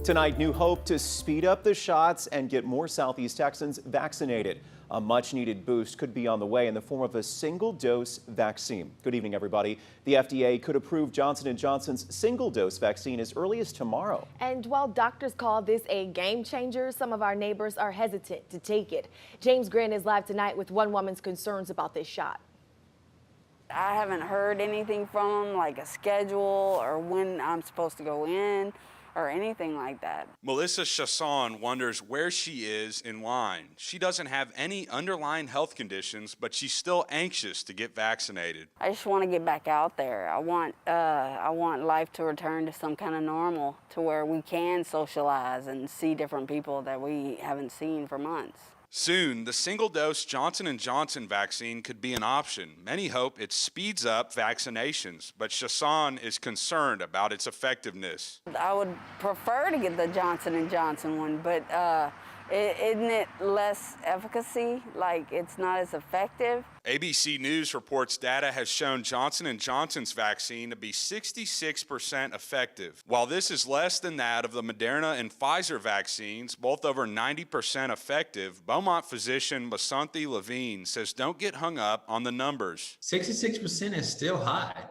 Tonight, new hope to speed up the shots and get more Southeast Texans vaccinated. A much-needed boost could be on the way in the form of a single-dose vaccine. Good evening, everybody. The FDA could approve Johnson & Johnson's single-dose vaccine as early as tomorrow. And while doctors call this a game changer, some of our neighbors are hesitant to take it. James Grant is live tonight with one woman's concerns about this shot. I haven't heard anything from them, like a schedule or when I'm supposed to go in or anything like that. Melissa Chasson wonders where she is in line. She doesn't have any underlying health conditions, but she's still anxious to get vaccinated. I just want to get back out there. I want life to return to some kind of normal, to where we can socialize and see different people that we haven't seen for months. Soon, the single-dose Johnson & Johnson vaccine could be an option. Many hope it speeds up vaccinations, but Chasson is concerned about its effectiveness. I would prefer to get the Johnson & Johnson one, but isn't it less efficacy? Like, it's not as effective? ABC News reports data has shown Johnson & Johnson's vaccine to be 66% effective. While this is less than that of the Moderna and Pfizer vaccines, both over 90% effective, Beaumont physician Basanthi Levine says don't get hung up on the numbers. 66% is still high.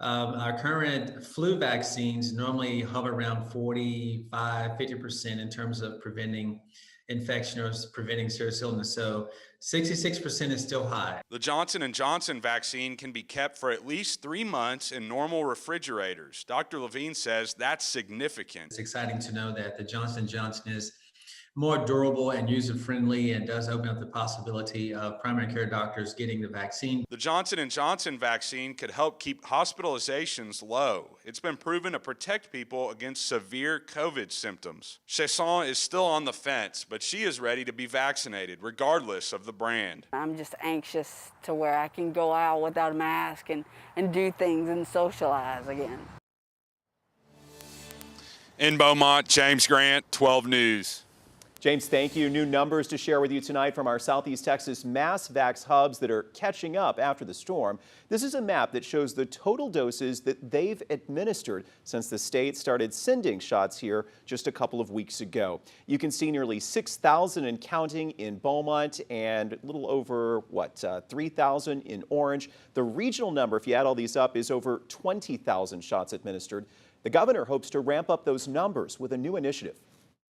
Our current flu vaccines normally hover around 45–50% in terms of preventing infection or preventing serious illness. So 66% is still high. The Johnson & Johnson vaccine can be kept for at least 3 months in normal refrigerators. Dr. Levine says that's significant. It's exciting to know that the Johnson & Johnson is more durable and user-friendly and does open up the possibility of primary care doctors getting the vaccine. The Johnson & Johnson vaccine could help keep hospitalizations low. It's been proven to protect people against severe COVID symptoms. Chasson is still on the fence, but she is ready to be vaccinated regardless of the brand. I'm just anxious to where I can go out without a mask and do things and socialize again. In Beaumont, James Grant, 12 News. James, thank you. New numbers to share with you tonight from our Southeast Texas mass vax hubs that are catching up after the storm. This is a map that shows the total doses that they've administered since the state started sending shots here just a couple of weeks ago. You can see nearly 6,000 and counting in Beaumont and a little over, 3,000 in Orange. The regional number, if you add all these up, is over 20,000 shots administered. The governor hopes to ramp up those numbers with a new initiative.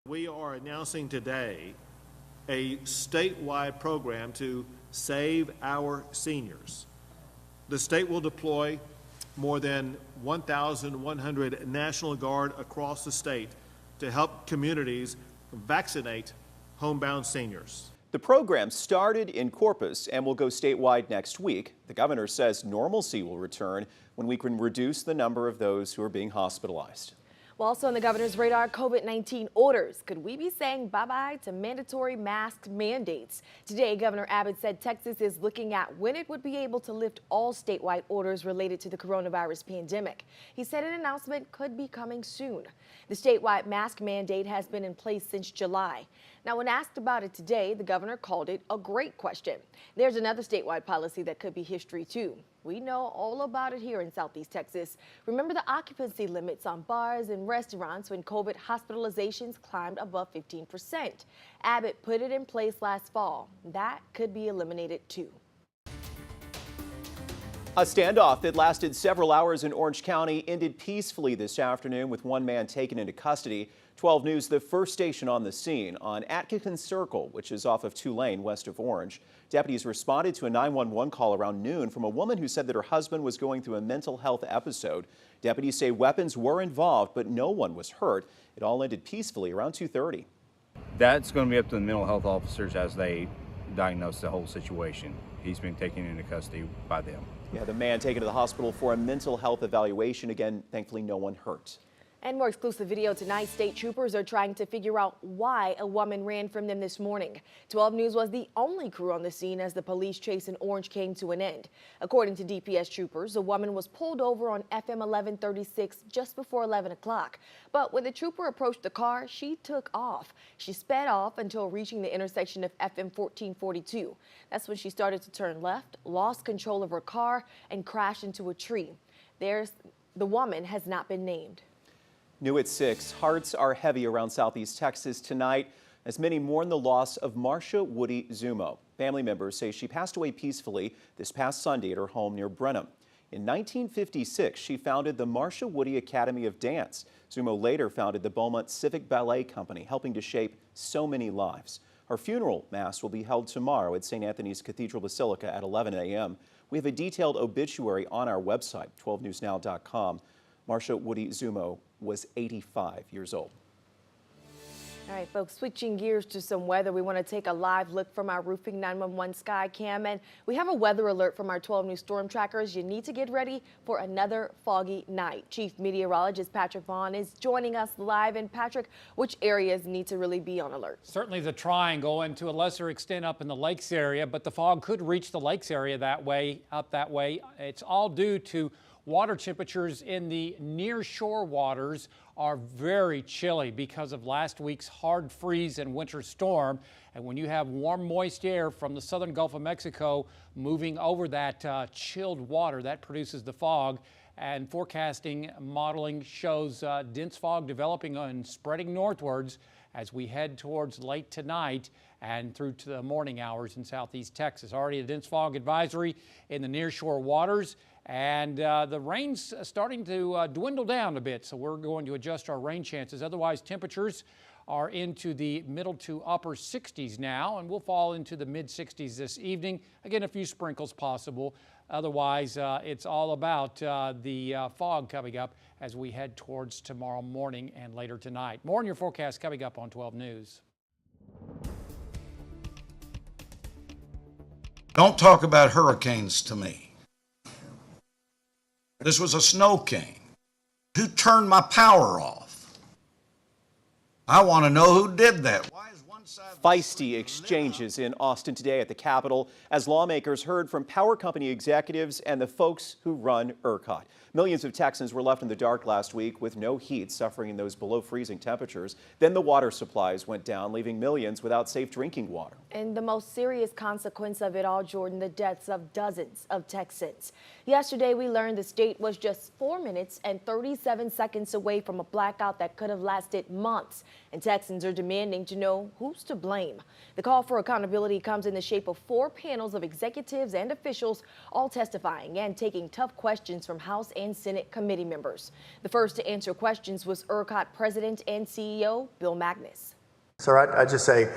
We are announcing today a statewide program to save our seniors. The state will deploy more than 1,100 National Guard across the state to help communities vaccinate homebound seniors. The program started in Corpus and will go statewide next week. The governor says normalcy will return when we can reduce the number of those who are being hospitalized. Well, also on the governor's radar, COVID-19 orders. Could we be saying bye-bye to mandatory mask mandates? Today, Governor Abbott said Texas is looking at when it would be able to lift all statewide orders related to the coronavirus pandemic. He said an announcement could be coming soon. The statewide mask mandate has been in place since July. Now, when asked about it today, the governor called it a great question. There's another statewide policy that could be history, too. We know all about it here in Southeast Texas. Remember the occupancy limits on bars and restaurants when COVID hospitalizations climbed above 15%. Abbott put it in place last fall. That could be eliminated, too. A standoff that lasted several hours in Orange County ended peacefully this afternoon with one man taken into custody. 12 News, the first station on the scene on Atkinson Circle, which is off of Tulane, west of Orange. Deputies responded to a 911 call around noon from a woman who said that her husband was going through a mental health episode. Deputies say weapons were involved, but no one was hurt. It all ended peacefully around 2:30. That's going to be up to the mental health officers as they diagnose the whole situation. He's been taken into custody by them. Yeah, the man taken to the hospital for a mental health evaluation. Again, thankfully no one hurt. And more exclusive video tonight. State troopers are trying to figure out why a woman ran from them this morning. 12 News was the only crew on the scene as the police chase in Orange came to an end. According to DPS troopers, a woman was pulled over on FM 1136 just before 11 o'clock. But when the trooper approached the car, she took off. She sped off until reaching the intersection of FM 1442. That's when she started to turn left, lost control of her car, and crashed into a tree. The woman has not been named. New at 6, hearts are heavy around Southeast Texas tonight as many mourn the loss of Marcia Woody Zumo. Family members say she passed away peacefully this past Sunday at her home near Brenham. In 1956, she founded the Marcia Woody Academy of Dance. Zumo later founded the Beaumont Civic Ballet Company, helping to shape so many lives. Her funeral mass will be held tomorrow at St. Anthony's Cathedral Basilica at 11 a.m. We have a detailed obituary on our website, 12newsnow.com. Marcia Woody Zumo was 85 years old. All right, folks, switching gears to some weather. We want to take a live look from our Roofing 911 sky cam, and we have a weather alert from our 12 News storm trackers. You need to get ready for another foggy night. Chief Meteorologist Patrick Vaughn is joining us live. And Patrick, which areas need to really be on alert? Certainly the triangle, and to a lesser extent up in the lakes area, but the fog could reach the lakes area up that way. It's all due to water temperatures in the near shore waters are very chilly because of last week's hard freeze and winter storm. And when you have warm, moist air from the southern Gulf of Mexico moving over that chilled water, that produces the fog. And forecasting modeling shows dense fog developing and spreading northwards as we head towards late tonight and through to the morning hours in southeast Texas. Already a dense fog advisory in the nearshore waters, and the rain's starting to dwindle down a bit, so we're going to adjust our rain chances. Otherwise, temperatures are into the middle to upper 60s now, and we'll fall into the mid 60s this evening. Again, a few sprinkles possible. Otherwise, it's all about the fog coming up as we head towards tomorrow morning and later tonight. More on your forecast coming up on 12 News. Don't talk about hurricanes to me. This was a snow king. Who turned my power off? I want to know who did that. Why is one side Feisty exchanges in Austin today at the Capitol as lawmakers heard from power company executives and the folks who run ERCOT. Millions of Texans were left in the dark last week with no heat, suffering in those below freezing temperatures. Then the water supplies went down, leaving millions without safe drinking water. And the most serious consequence of it all, Jordan, the deaths of dozens of Texans. Yesterday, we learned the state was just 4 minutes and 37 seconds away from a blackout that could have lasted months. And Texans are demanding to know who's to blame. The call for accountability comes in the shape of 4 panels of executives and officials, all testifying and taking tough questions from House and Senate committee members. The first to answer questions was ERCOT President and CEO Bill Magnus. Sir, I just say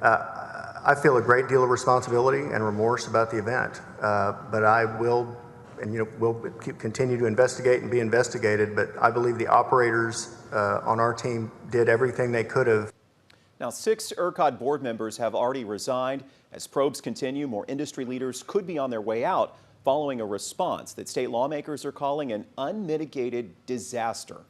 I feel a great deal of responsibility and remorse about the event, but I will, and we'll continue to investigate and be investigated. But I believe the operators on our team did everything they could have. Now, 6 ERCOT board members have already resigned. As probes continue, more industry leaders could be on their way out following a response that state lawmakers are calling an unmitigated disaster.